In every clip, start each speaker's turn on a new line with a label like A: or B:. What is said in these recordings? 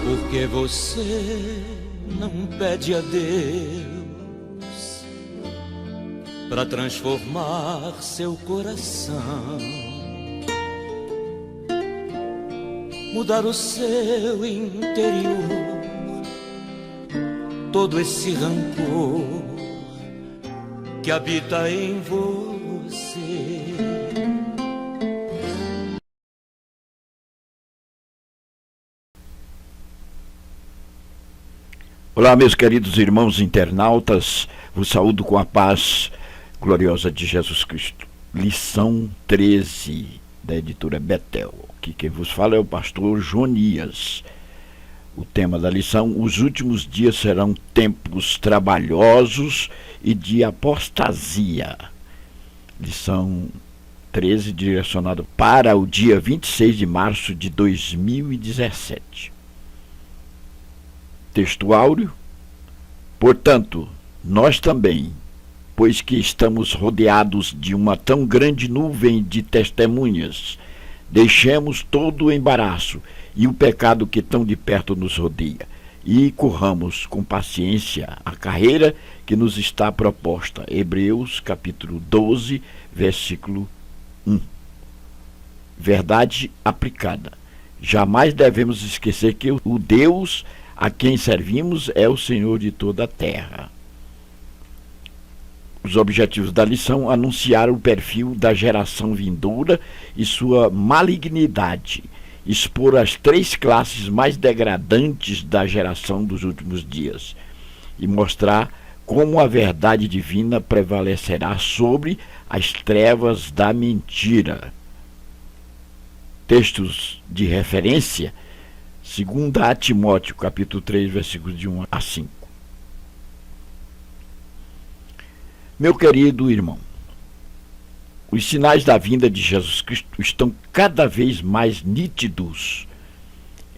A: Porque você não pede a Deus para transformar seu coração, mudar o seu interior, todo esse rancor que habita em você.
B: Olá, meus queridos irmãos internautas, vos saúdo com a paz gloriosa de Jesus Cristo. Lição 13 da editora Betel. Aqui quem vos fala é o pastor Jonias. O tema da lição: os últimos dias serão tempos trabalhosos e de apostasia. Lição 13, direcionada para o dia 26 de março de 2017. Texto áureo: portanto, nós também, pois que estamos rodeados de uma tão grande nuvem de testemunhas, deixemos todo o embaraço e o pecado que tão de perto nos rodeia, e corramos com paciência a carreira que nos está proposta. Hebreus capítulo 12, versículo 1. Verdade aplicada. Jamais devemos esquecer que o Deus a quem servimos é o Senhor de toda a terra. Os objetivos da lição: anunciar o perfil da geração vindoura e sua malignidade, expor as três classes mais degradantes da geração dos últimos dias e mostrar como a verdade divina prevalecerá sobre as trevas da mentira. Textos de referência: 2 Timóteo, capítulo 3, versículos de 1 a 5. Meu querido irmão, os sinais da vinda de Jesus Cristo estão cada vez mais nítidos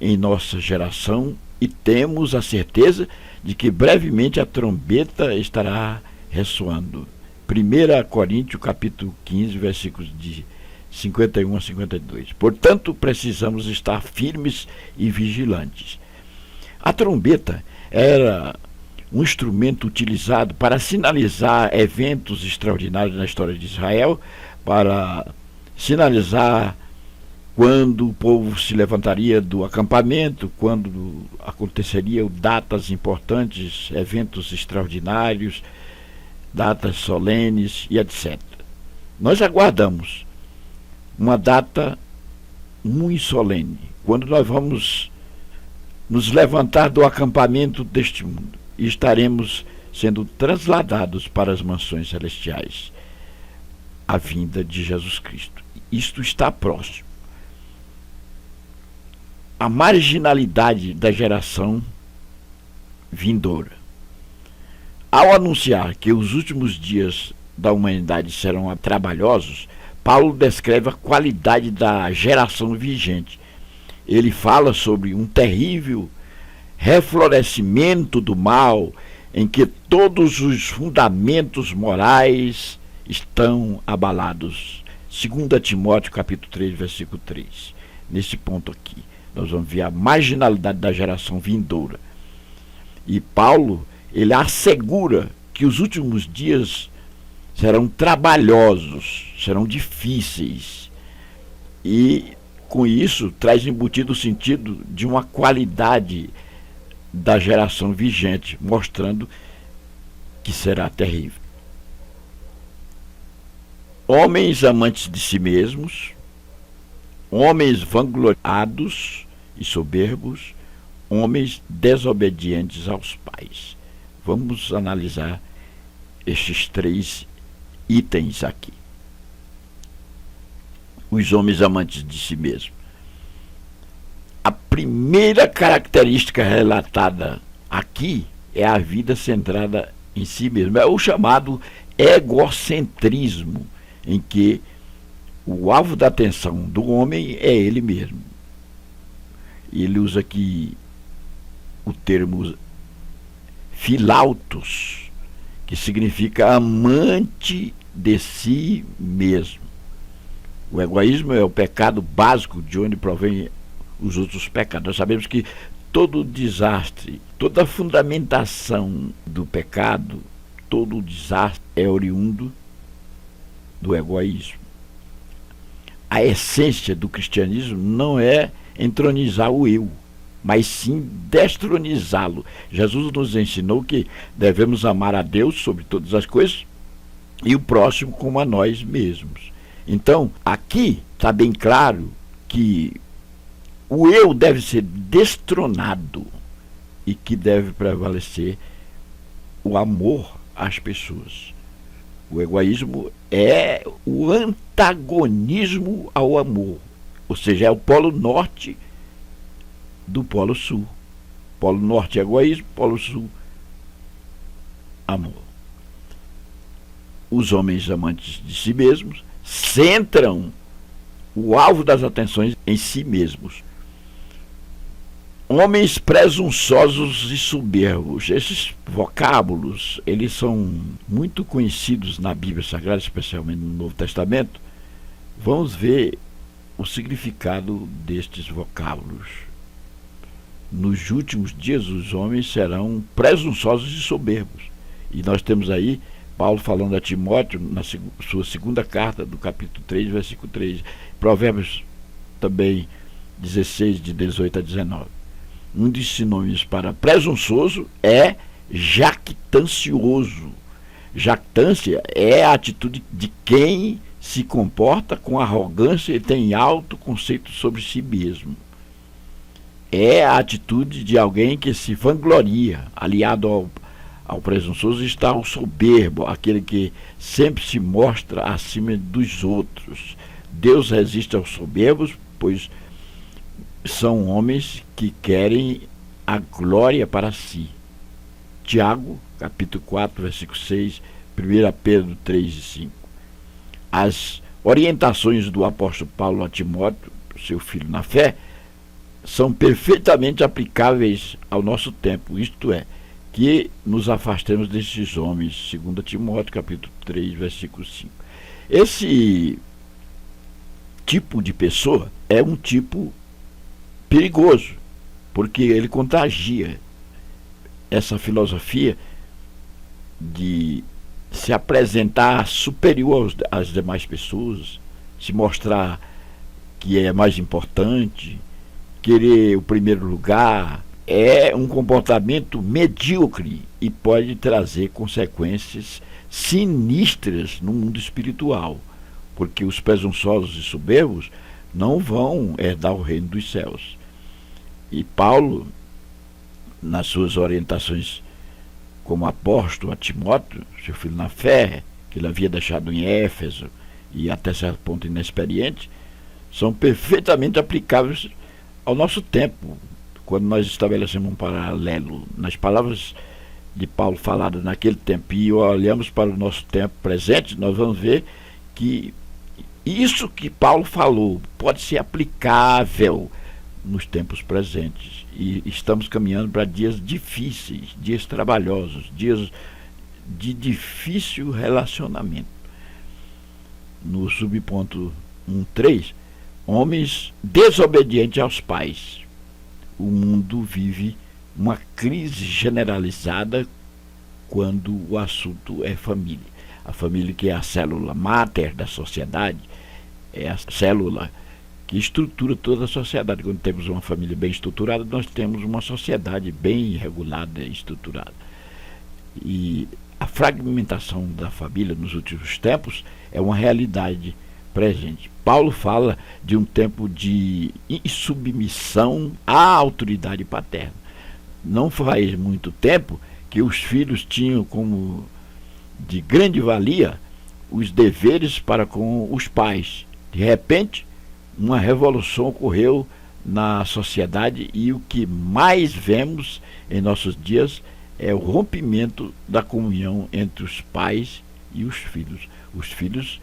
B: em nossa geração e temos a certeza de que brevemente a trombeta estará ressoando. 1 Coríntios, capítulo 15, versículos de 51 a 52. Portanto, precisamos estar firmes e vigilantes. A trombeta era um instrumento utilizado para sinalizar eventos extraordinários na história de Israel, para sinalizar quando o povo se levantaria do acampamento, quando aconteceriam datas importantes, eventos extraordinários, datas solenes e etc. Nós aguardamos uma data muito solene, quando nós vamos nos levantar do acampamento deste mundo e estaremos sendo transladados para as mansões celestiais, a vinda de Jesus Cristo. Isto está próximo. A marginalidade da geração vindoura. Ao anunciar que os últimos dias da humanidade serão trabalhosos, Paulo descreve a qualidade da geração vigente. Ele fala sobre um terrível reflorescimento do mal, em que todos os fundamentos morais estão abalados. 2 Timóteo, capítulo 3, versículo 3. Nesse ponto aqui, nós vamos ver a marginalidade da geração vindoura. E Paulo, ele assegura que os últimos dias serão trabalhosos, serão difíceis. E, com isso, traz embutido o sentido de uma qualidade da geração vigente, mostrando que será terrível. Homens amantes de si mesmos, homens vangloriados e soberbos, homens desobedientes aos pais. Vamos analisar estes três itens aqui. Os homens amantes de si mesmos. A primeira característica relatada aqui é a vida centrada em si mesmo. É o chamado egocentrismo, em que o alvo da atenção do homem é ele mesmo. Ele usa aqui o termo filautos, que significa amante de si mesmo. O egoísmo é o pecado básico de onde provém os outros pecados. Nós sabemos que todo desastre, toda a fundamentação do pecado, todo o desastre é oriundo do egoísmo. A essência do cristianismo não é entronizar o eu, mas sim destronizá-lo. Jesus nos ensinou que devemos amar a Deus sobre todas as coisas e o próximo como a nós mesmos. Então, aqui está bem claro que o eu deve ser destronado e que deve prevalecer o amor às pessoas. O egoísmo é o antagonismo ao amor, ou seja, é o polo norte do polo sul. Polo norte é egoísmo, polo sul amor. Os homens amantes de si mesmos centram o alvo das atenções em si mesmos. Homens presunçosos e soberbos. Esses vocábulos, eles são muito conhecidos na Bíblia Sagrada, especialmente no Novo Testamento. Vamos ver o significado destes vocábulos. Nos últimos dias, os homens serão presunçosos e soberbos. E nós temos aí Paulo falando a Timóteo, na sua segunda carta, do capítulo 3, versículo 3. Provérbios também 16, de 18 a 19. Um dos sinônimos para presunçoso é jactancioso. Jactância é a atitude de quem se comporta com arrogância e tem alto conceito sobre si mesmo. É a atitude de alguém que se vangloria. Aliado ao presunçoso está o soberbo, aquele que sempre se mostra acima dos outros. Deus resiste aos soberbos, pois são homens que querem a glória para si. Tiago, capítulo 4, versículo 6, 1 Pedro 3 e 5. As orientações do apóstolo Paulo a Timóteo, seu filho na fé, são perfeitamente aplicáveis ao nosso tempo, isto é, que nos afastemos desses homens, 2 Timóteo, capítulo 3, versículo 5. Esse tipo de pessoa é um tipo perigoso, porque ele contagia. Essa filosofia de se apresentar superior às demais pessoas, se mostrar que é mais importante, querer o primeiro lugar, é um comportamento medíocre e pode trazer consequências sinistras no mundo espiritual, porque os presunçosos e soberbos não vão herdar o reino dos céus. E Paulo, nas suas orientações como apóstolo a Timóteo, seu filho na fé, que ele havia deixado em Éfeso e até certo ponto inexperiente, são perfeitamente aplicáveis ao nosso tempo, quando nós estabelecemos um paralelo nas palavras de Paulo faladas naquele tempo e olhamos para o nosso tempo presente, nós vamos ver que isso que Paulo falou pode ser aplicável nos tempos presentes. E estamos caminhando para dias difíceis, dias trabalhosos, dias de difícil relacionamento. No subponto 1.3, homens desobedientes aos pais. O mundo vive uma crise generalizada quando o assunto é família. A família, que é a célula máter da sociedade, é a célula que estrutura toda a sociedade. Quando temos uma família bem estruturada, nós temos uma sociedade bem regulada e estruturada. E a fragmentação da família nos últimos tempos é uma realidade presente. Paulo fala de um tempo de insubmissão à autoridade paterna. Não faz muito tempo que os filhos tinham como de grande valia os deveres para com os pais. De repente, uma revolução ocorreu na sociedade e o que mais vemos em nossos dias é o rompimento da comunhão entre os pais e os filhos. Os filhos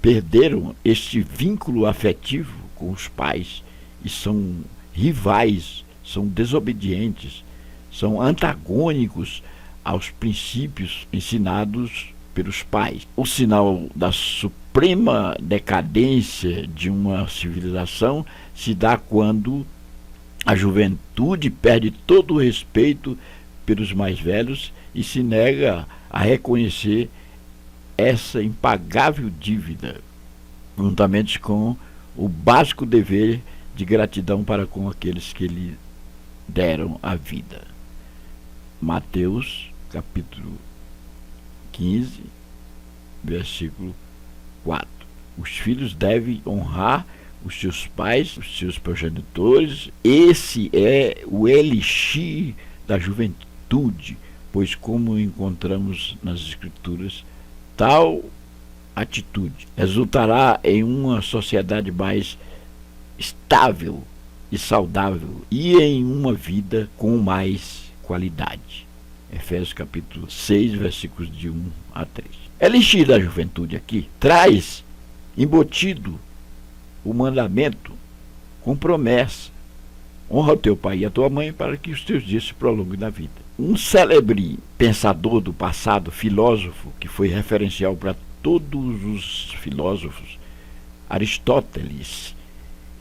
B: perderam este vínculo afetivo com os pais e são rivais, são desobedientes, são antagônicos aos princípios ensinados pelos pais. O sinal da suprema decadência de uma civilização se dá quando A juventude perde todo o respeito pelos mais velhos e se nega a reconhecer essa impagável dívida, juntamente com o básico dever de gratidão para com aqueles que lhe deram a vida. Mateus, capítulo 15, versículo 4. Os filhos devem honrar os seus pais, os seus progenitores. Esse é o elixir da juventude, pois, como encontramos nas Escrituras, tal atitude resultará em uma sociedade mais estável e saudável e em uma vida com mais qualidade. Efésios capítulo 6, versículos de 1 a 3. Elixir da juventude aqui traz embutido o mandamento com promessa: honra o teu pai e a tua mãe para que os teus dias se prolonguem na vida. Um célebre pensador do passado, filósofo, que foi referencial para todos os filósofos, Aristóteles,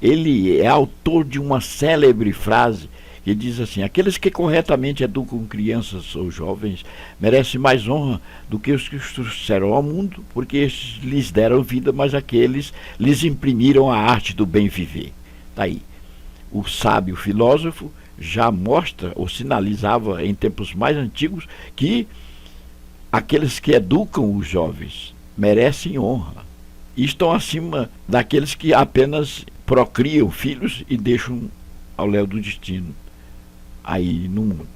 B: ele é autor de uma célebre frase que diz assim: aqueles que corretamente educam crianças ou jovens merecem mais honra do que os que os trouxeram ao mundo, porque estes lhes deram vida, mas aqueles lhes imprimiram a arte do bem viver. Está aí. O sábio filósofo já mostra ou sinalizava em tempos mais antigos que aqueles que educam os jovens merecem honra e estão acima daqueles que apenas procriam filhos e deixam ao léu do destino aí no mundo.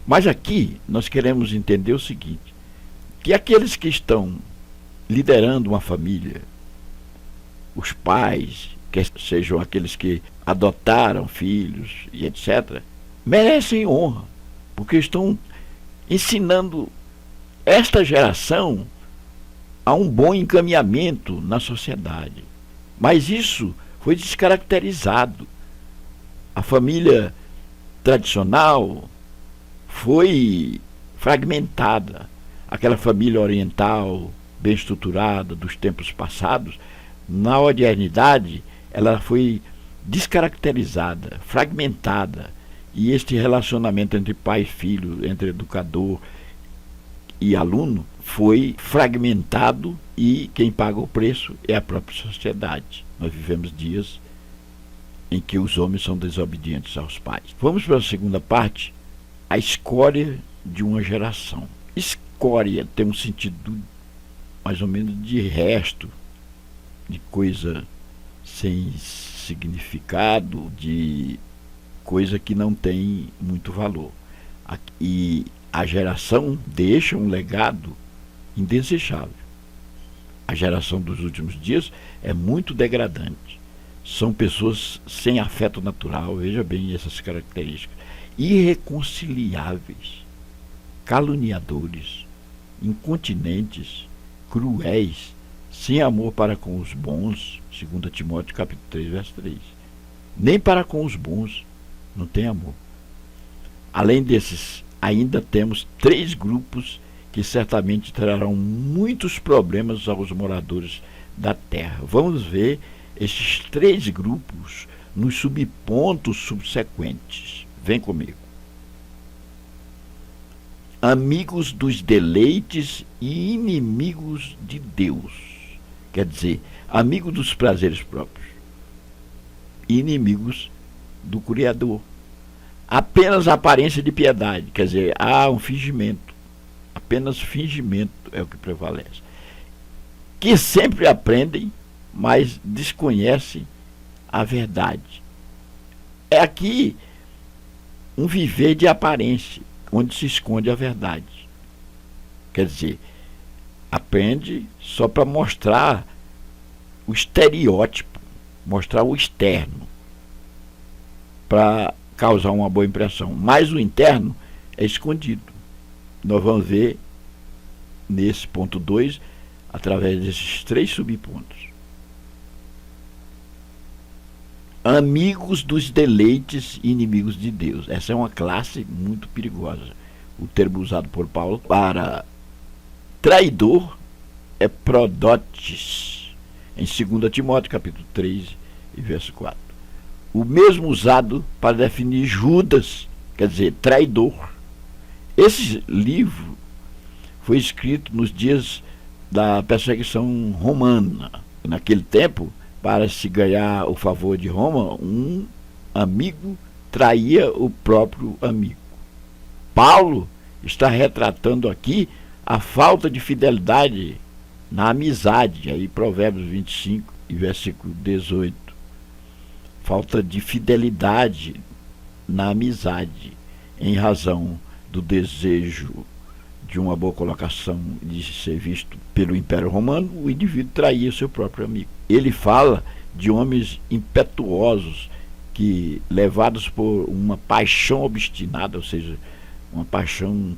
B: Mas aqui nós queremos entender o seguinte: que aqueles que estão liderando uma família, os pais, que sejam aqueles que adotaram filhos e etc., merecem honra, porque estão ensinando esta geração a um bom encaminhamento na sociedade. Mas isso foi descaracterizado. A família tradicional foi fragmentada. Aquela família oriental, bem estruturada, dos tempos passados, na modernidade, ela foi descaracterizada, fragmentada. E este relacionamento entre pai e filho, entre educador e aluno, foi fragmentado, e quem paga o preço é a própria sociedade. Nós vivemos dias em que os homens são desobedientes aos pais. Vamos para a segunda parte: a escória de uma geração. Escória tem um sentido mais ou menos de resto, de coisa sem significado, de coisa que não tem muito valor. E a geração deixa um legado indesejável. A geração dos últimos dias é muito degradante. São pessoas sem afeto natural, veja bem essas características, irreconciliáveis, caluniadores, incontinentes, cruéis, sem amor para com os bons, 2 Timóteo capítulo 3, verso 3. Nem para com os bons não tem amor. Além desses, ainda temos 3 grupos que certamente trarão muitos problemas aos moradores da terra. Vamos ver esses 3 grupos nos subpontos subsequentes. Vem comigo. Amigos dos deleites e inimigos de Deus. Quer dizer, amigos dos prazeres próprios e inimigos do Criador. Apenas aparência de piedade, quer dizer, há um fingimento. Apenas fingimento é o que prevalece. Que sempre aprendem, mas desconhecem a verdade. É aqui um viver de aparência, onde se esconde a verdade. Quer dizer, aprende só para mostrar o estereótipo, mostrar o externo, para causar uma boa impressão. Mas o interno é escondido. Nós vamos ver nesse ponto 2, através desses 3 subpontos. Amigos dos deleites e inimigos de Deus. Essa é uma classe muito perigosa. O termo usado por Paulo para traidor é prodotes, em 2 Timóteo capítulo 3 e verso 4. o mesmo usado para definir Judas, quer dizer, traidor. Esse livro foi escrito nos dias da perseguição romana. Naquele tempo, para se ganhar o favor de Roma, um amigo traía o próprio amigo. Paulo está retratando aqui a falta de fidelidade na amizade, aí Provérbios 25 e versículo 18. Falta de fidelidade na amizade, em razão do desejo de uma boa colocação de ser visto pelo Império Romano, o indivíduo traía seu próprio amigo. Ele fala de homens impetuosos que, levados por uma paixão obstinada, ou seja, uma paixão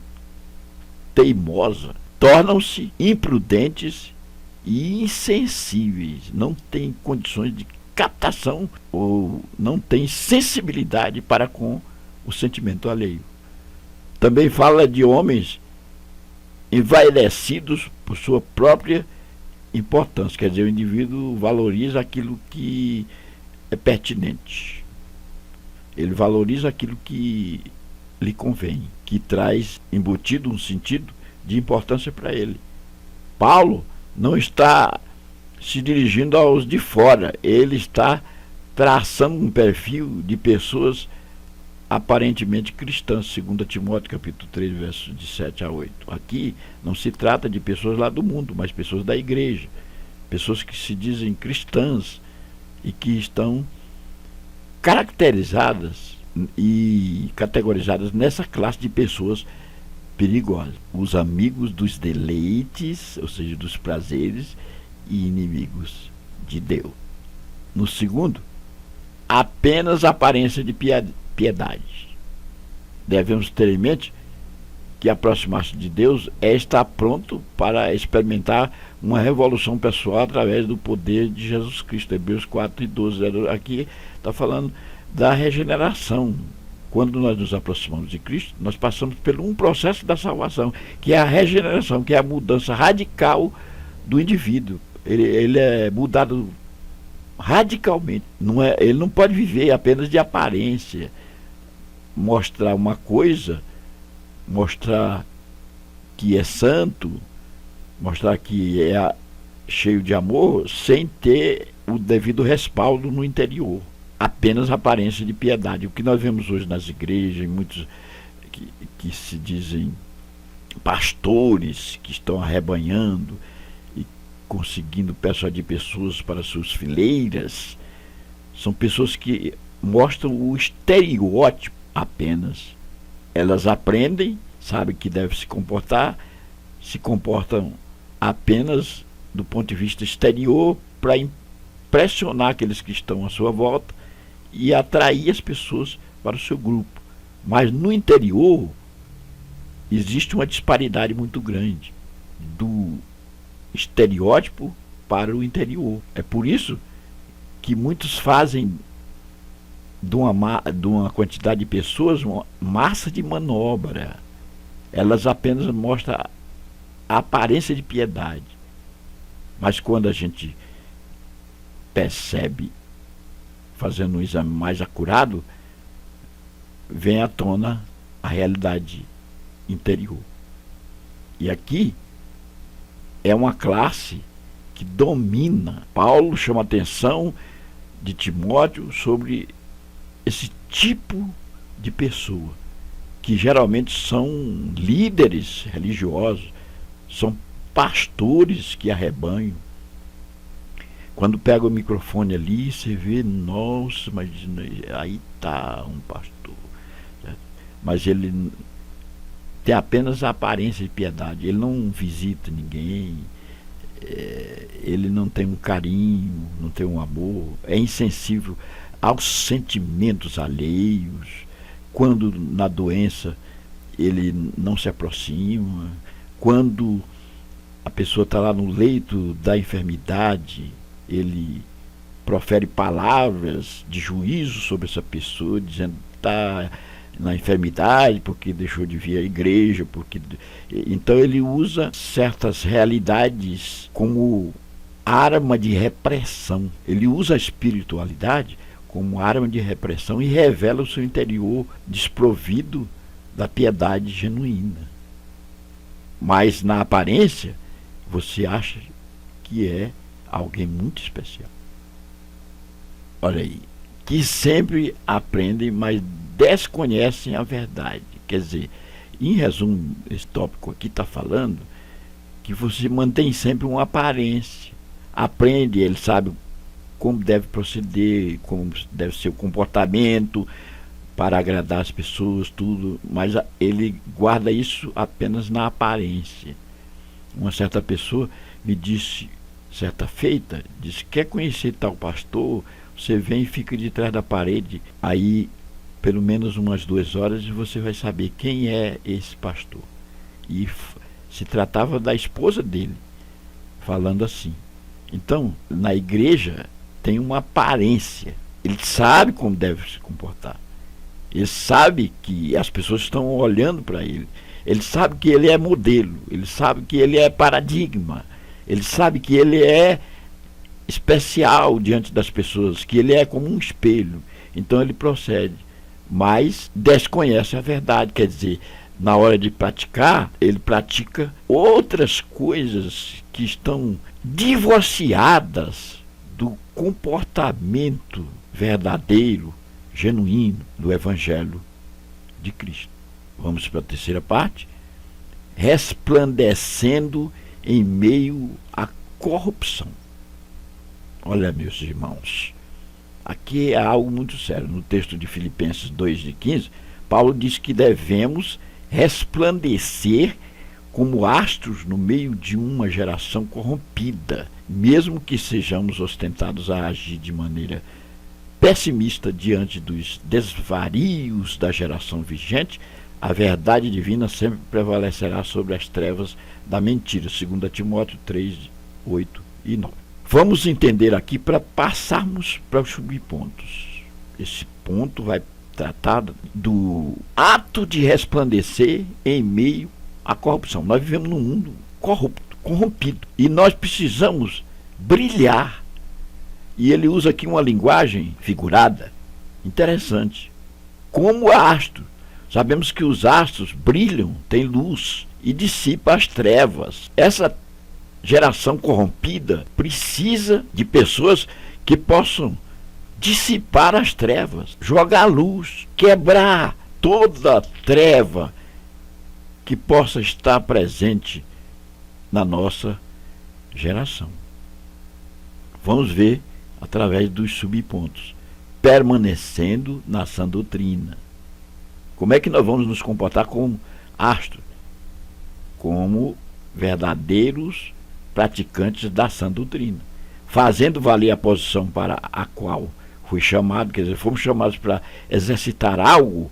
B: teimosa, tornam-se imprudentes e insensíveis, não têm condições de captação ou não têm sensibilidade para com o sentimento alheio. Também fala de homens envaidecidos por sua própria importância, quer dizer, o indivíduo valoriza aquilo que é pertinente, ele valoriza aquilo que lhe convém, que traz embutido um sentido de importância para ele. Paulo não está se dirigindo aos de fora, ele está traçando um perfil de pessoas aparentemente cristãs, 2 Timóteo capítulo 3, versos de 7 a 8. Aqui não se trata de pessoas lá do mundo, mas pessoas da igreja, pessoas que se dizem cristãs e que estão caracterizadas e categorizadas nessa classe de pessoas perigosas. Os amigos dos deleites, ou seja, dos prazeres, e inimigos de Deus. No segundo, apenas aparência de piedade. Devemos ter em mente que aproximar-se de Deus é estar pronto para experimentar uma revolução pessoal através do poder de Jesus Cristo. Hebreus 4:12. Aqui está falando da regeneração. Quando nós nos aproximamos de Cristo, nós passamos por um processo da salvação, que é a regeneração, que é a mudança radical do indivíduo. Ele é mudado radicalmente. Ele não pode viver apenas de aparência, mostrar uma coisa, mostrar que é santo, mostrar que é cheio de amor, sem ter o devido respaldo no interior. Apenas aparência de piedade. O que nós vemos hoje nas igrejas, muitos que se dizem pastores, que estão arrebanhando e conseguindo persuadir pessoas para suas fileiras, são pessoas que mostram o estereótipo apenas. Elas aprendem, sabem que devem se comportar, se comportam apenas do ponto de vista exterior para impressionar aqueles que estão à sua volta e atrair as pessoas para o seu grupo. Mas no interior existe uma disparidade muito grande do estereótipo para o interior. É por isso que muitos fazem de uma quantidade de pessoas uma massa de manobra. Elas apenas mostram a aparência de piedade. Mas quando a gente percebe, fazendo um exame mais acurado, vem à tona a realidade interior. E aqui é uma classe que domina. Paulo chama a atenção de Timóteo sobre esse tipo de pessoa, que geralmente são líderes religiosos, são pastores que arrebanham. Quando pega o microfone ali, você vê, nossa, mas aí está um pastor, certo? Mas ele tem apenas a aparência de piedade, ele não visita ninguém, ele não tem um carinho, não tem um amor, é insensível aos sentimentos alheios. Quando na doença ele não se aproxima, quando a pessoa está lá no leito da enfermidade, ele profere palavras de juízo sobre essa pessoa, dizendo que está na enfermidade porque deixou de vir à igreja, então ele usa certas realidades como arma de repressão. Ele usa a espiritualidade como arma de repressão e revela o seu interior desprovido da piedade genuína. Mas na aparência, você acha que é alguém muito especial. Olha aí, que sempre aprendem, mas desconhecem a verdade. Quer dizer, em resumo, esse tópico aqui está falando que você mantém sempre uma aparência. Aprende, ele sabe como deve proceder, como deve ser o comportamento para agradar as pessoas, tudo, mas ele guarda isso apenas na aparência. Uma certa pessoa me disse, certa feita, disse: quer conhecer tal pastor? Você vem e fica de trás da parede, aí pelo menos umas 2 horas e você vai saber quem é esse pastor. E se tratava da esposa dele, falando assim. Então, na igreja tem uma aparência. Ele sabe como deve se comportar. Ele sabe que as pessoas estão olhando para ele. Ele sabe que ele é modelo. Ele sabe que ele é paradigma. Ele sabe que ele é especial diante das pessoas, que ele é como um espelho. Então ele procede, mas desconhece a verdade. Quer dizer, na hora de praticar, ele pratica outras coisas que estão divorciadas do comportamento verdadeiro, genuíno do Evangelho de Cristo. Vamos para a terceira parte. Resplandecendo em meio à corrupção. Olha, meus irmãos, aqui é algo muito sério. No texto de Filipenses 2:15, Paulo diz que devemos resplandecer como astros no meio de uma geração corrompida, mesmo que sejamos ostentados a agir de maneira pessimista diante dos desvarios da geração vigente. A verdade divina sempre prevalecerá sobre as trevas da mentira. 2 Timóteo 3:8 e 9. Vamos entender aqui para passarmos para os subpontos. Esse ponto vai tratar do ato de resplandecer em meio à corrupção. Nós vivemos num mundo corrompido, e nós precisamos brilhar. E ele usa aqui uma linguagem figurada, interessante. Como astro. Sabemos que os astros brilham, têm luz e dissipam as trevas. Essa geração corrompida precisa de pessoas que possam dissipar as trevas, jogar luz, quebrar toda treva que possa estar presente na nossa geração. Vamos ver através dos subpontos. Permanecendo na sã doutrina. Como é que nós vamos nos comportar como astros? Como verdadeiros praticantes da sã doutrina, fazendo valer a posição para a qual foi chamado. Quer dizer, fomos chamados para exercitar algo,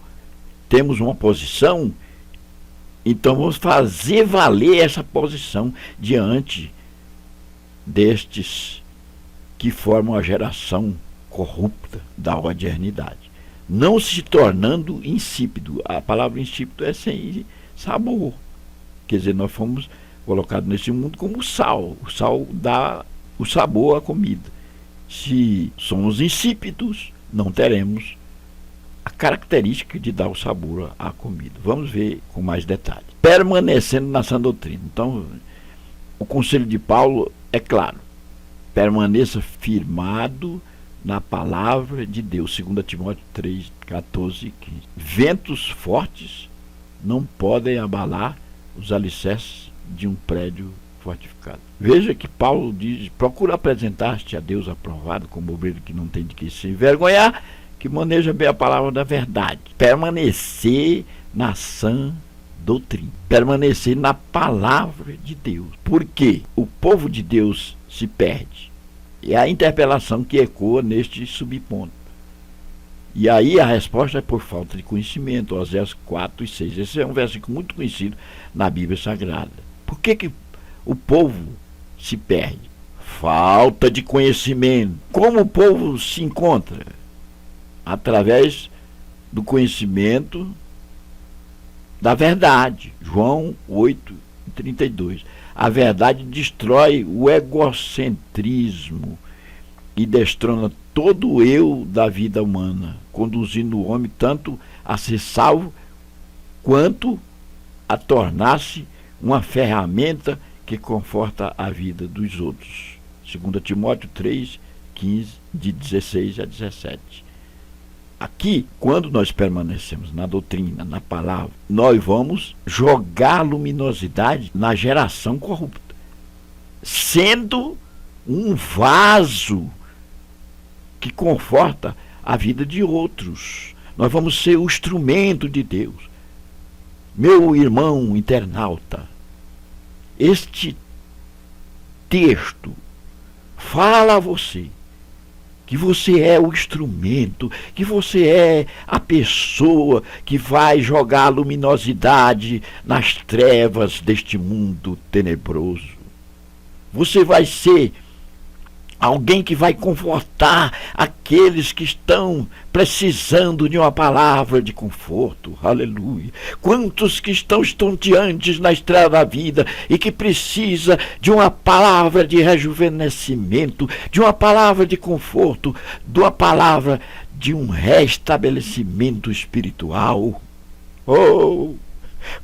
B: temos uma posição, então vamos fazer valer essa posição diante destes que formam a geração corrupta da modernidade, não se tornando insípido. A palavra insípido é sem sabor. Quer dizer, nós fomos colocados nesse mundo como sal. O sal dá o sabor à comida. Se somos insípidos, não teremos a característica de dar o sabor à comida. Vamos ver com mais detalhe. Permanecendo na sã doutrina. Então, o conselho de Paulo é claro. Permaneça firmado na palavra de Deus. 2 Timóteo 3:14 e 15. Ventos fortes não podem abalar os alicerces de um prédio fortificado. Veja que Paulo diz: procura apresentar-te a Deus aprovado, como obreiro que não tem de que se envergonhar, que maneja bem a palavra da verdade. Permanecer na sã doutrina. Permanecer na palavra de Deus. Por quê? O povo de Deus se perde. É a interpelação que ecoa neste subponto. E aí a resposta é por falta de conhecimento. Oséias 4:6. Esse é um versículo muito conhecido na Bíblia Sagrada. Por que o povo se perde? Falta de conhecimento. Como o povo se encontra? Através do conhecimento da verdade. João 8:32. A verdade destrói o egocentrismo e destrona todo o eu da vida humana, conduzindo o homem tanto a ser salvo quanto a tornar-se uma ferramenta que conforta a vida dos outros. 2 Timóteo 3, 15, de 16 a 17. Aqui, quando nós permanecemos na doutrina, na palavra, nós vamos jogar luminosidade na geração corrupta, sendo um vaso que conforta a vida de outros. Nós vamos ser o instrumento de Deus. Meu irmão internauta, este texto fala a você que você é o instrumento, que você é a pessoa que vai jogar luminosidade nas trevas deste mundo tenebroso. Você vai ser alguém que vai confortar aqueles que estão precisando de uma palavra de conforto. Aleluia. Quantos que estão estonteantes na estrada da vida e que precisa de uma palavra de rejuvenescimento, de uma palavra de conforto, de uma palavra de um restabelecimento espiritual. Oh!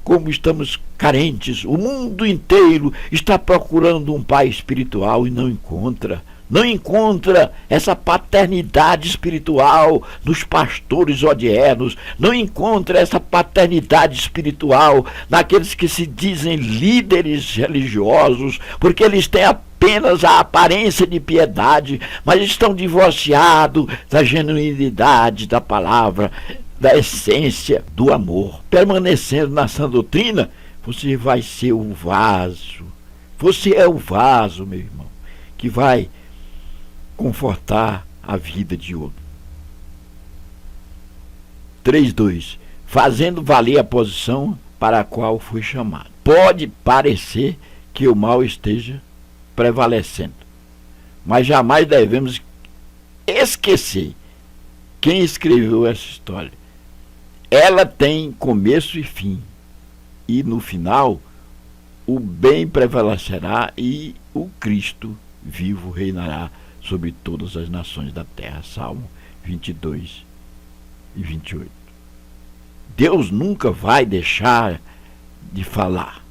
B: Como estamos carentes, o mundo inteiro está procurando um pai espiritual e não encontra. Não encontra essa paternidade espiritual nos pastores odiernos, não encontra essa paternidade espiritual naqueles que se dizem líderes religiosos, porque eles têm apenas a aparência de piedade, mas estão divorciados da genuinidade da palavra, da essência do amor. Permanecendo na sã doutrina, você vai ser o vaso. Você é o vaso, meu irmão, que vai confortar a vida de outro. 3.2. Fazendo valer a posição para a qual foi chamado. Pode parecer que o mal esteja prevalecendo, mas jamais devemos esquecer quem escreveu essa história. Ela tem começo e fim, e no final o bem prevalecerá e o Cristo vivo reinará sobre todas as nações da terra. Salmo 22 e 28. Deus nunca vai deixar de falar.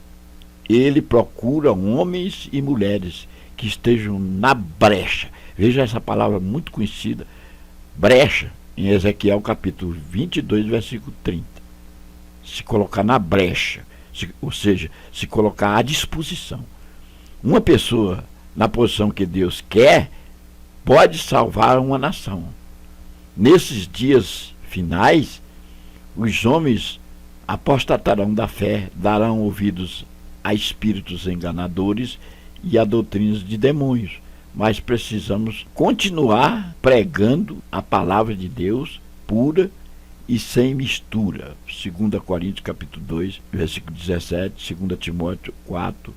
B: Ele procura homens e mulheres que estejam na brecha. Veja essa palavra muito conhecida, brecha, em Ezequiel capítulo 22, versículo 30. Se colocar na brecha, ou seja, se colocar à disposição. Uma pessoa na posição que Deus quer pode salvar uma nação. Nesses dias finais, os homens apostatarão da fé, darão ouvidos a espíritos enganadores e a doutrinas de demônios. Mas precisamos continuar pregando a palavra de Deus pura e sem mistura. 2 Coríntios capítulo 2, versículo 17, 2 Timóteo 4,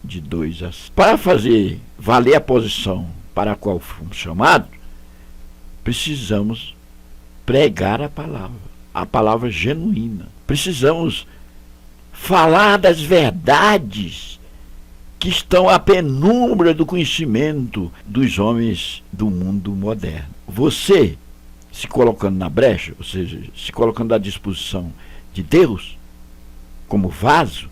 B: de 2 a 5. Para fazer valer a posição para a qual fomos chamados, precisamos pregar a palavra genuína. Precisamos falar das verdades que estão à penumbra do conhecimento dos homens do mundo moderno. Você, se colocando na brecha, ou seja, se colocando à disposição de Deus, como vaso,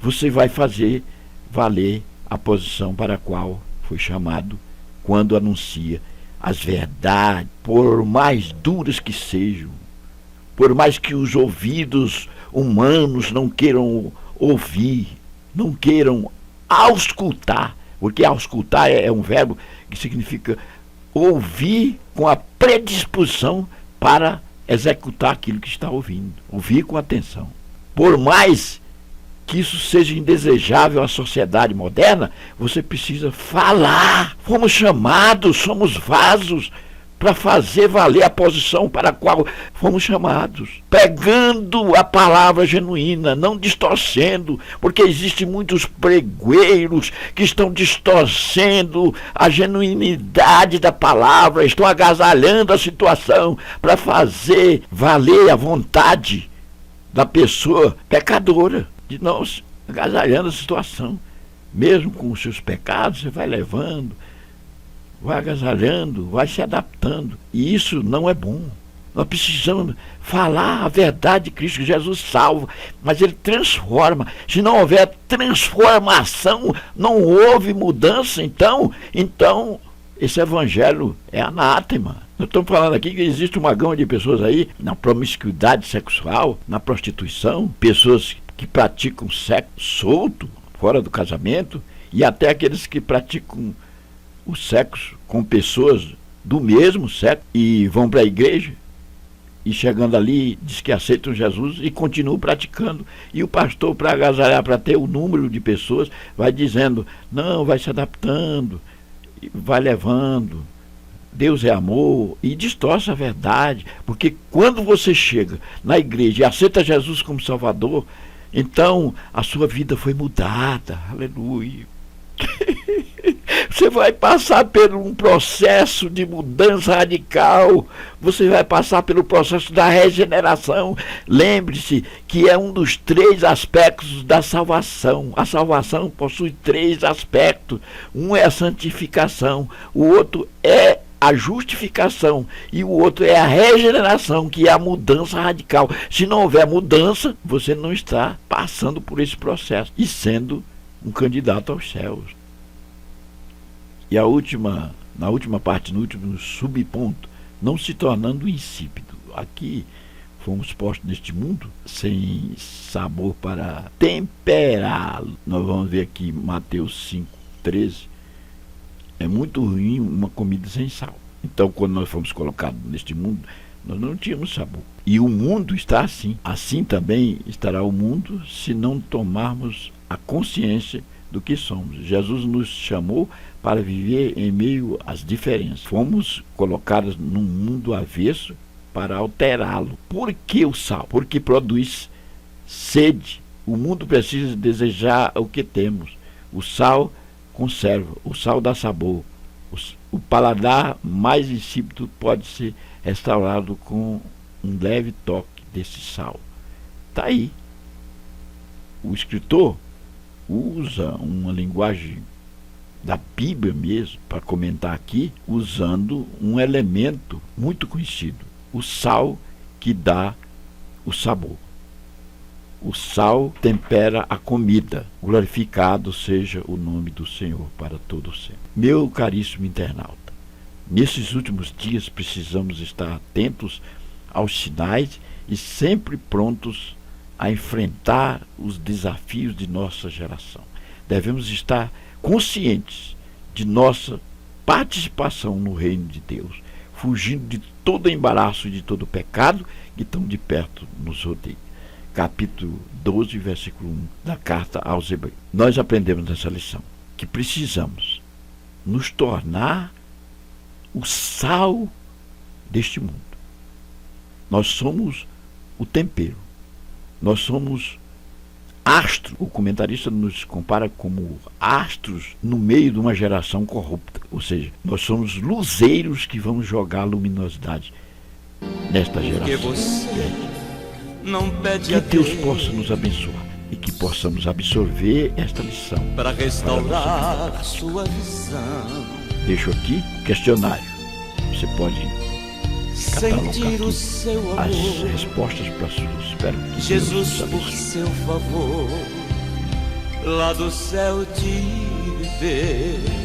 B: você vai fazer valer a posição para a qual foi chamado quando anuncia as verdades, por mais duras que sejam, por mais que os ouvidos humanos não queiram ouvir, não queiram auscultar, porque auscultar é um verbo que significa ouvir com a predisposição para executar aquilo que está ouvindo, ouvir com atenção. Por mais que isso seja indesejável à sociedade moderna, você precisa falar. Fomos chamados, somos vasos para fazer valer a posição para a qual fomos chamados, pregando a palavra genuína, não distorcendo, porque existem muitos pregueiros que estão distorcendo a genuinidade da palavra, estão agasalhando a situação para fazer valer a vontade da pessoa pecadora, de não agasalhando a situação. Mesmo com os seus pecados, você vai levando, vai agasalhando, vai se adaptando. E isso não é bom. Nós precisamos falar a verdade de Cristo. Jesus salva, mas Ele transforma. Se não houver transformação, não houve mudança, então esse evangelho é anátema. Nós estamos falando aqui que existe uma gama de pessoas aí na promiscuidade sexual, na prostituição, pessoas que praticam sexo solto, fora do casamento, e até aqueles que praticam o sexo com pessoas do mesmo sexo e vão para a igreja e chegando ali diz que aceitam Jesus e continuam praticando. E o pastor, para agasalhar, para ter o número de pessoas, vai dizendo, não, vai se adaptando, vai levando, Deus é amor, e distorce a verdade, porque quando você chega na igreja e aceita Jesus como Salvador, então a sua vida foi mudada, aleluia. Você vai passar por um processo de mudança radical, você vai passar pelo processo da regeneração. Lembre-se que é um dos 3 aspectos da salvação. A salvação possui 3 aspectos. Um é a santificação, o outro é a justificação e o outro é a regeneração, que é a mudança radical. Se não houver mudança, você não está passando por esse processo e sendo um candidato aos céus. E na última parte, no último subponto, não se tornando insípido. Aqui fomos postos neste mundo sem sabor para temperá-lo. Nós vamos ver aqui Mateus 5,13. É muito ruim uma comida sem sal. Então, quando nós fomos colocados neste mundo, nós não tínhamos sabor. E o mundo está assim. Assim também estará o mundo se não tomarmos a consciência do que somos. Jesus nos chamou para viver em meio às diferenças. Fomos colocados num mundo avesso para alterá-lo. Por que o sal? Porque produz sede. O mundo precisa desejar o que temos. O sal conserva, o sal dá sabor. O paladar mais insípido pode ser restaurado com um leve toque desse sal. Está aí. O escritor usa uma linguagem da Bíblia mesmo, para comentar aqui, usando um elemento muito conhecido, o sal que dá o sabor. O sal tempera a comida. Glorificado seja o nome do Senhor para todo sempre. Meu caríssimo internauta, nesses últimos dias precisamos estar atentos aos sinais e sempre prontos a enfrentar os desafios de nossa geração. Devemos estar conscientes de nossa participação no reino de Deus, fugindo de todo embaraço e de todo pecado que tão de perto nos rodeia. Capítulo 12, versículo 1 da carta aos Hebreus. Nós aprendemos nessa lição que precisamos nos tornar o sal deste mundo. Nós somos o tempero. Nós somos astro. O comentarista nos compara como astros no meio de uma geração corrupta. Ou seja, nós somos luzeiros que vamos jogar luminosidade nesta geração. Que Deus possa nos abençoar e que possamos absorver esta lição
A: para restaurar sua visão.
B: Deixo aqui o questionário. Você pode
A: sentir o seu amor,
B: as respostas para suas. Espero que
A: Jesus, por seu favor, lá do céu te ver.